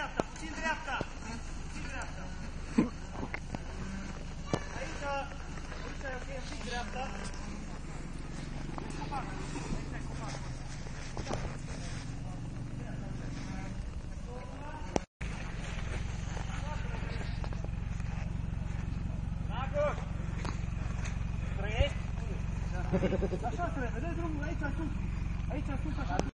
dreapta, puțin dreapta. Puțin dreapta. Aici e ok, un pic dreapta. Așa trebuie, dă drumul aici sus. Aici sus, așa.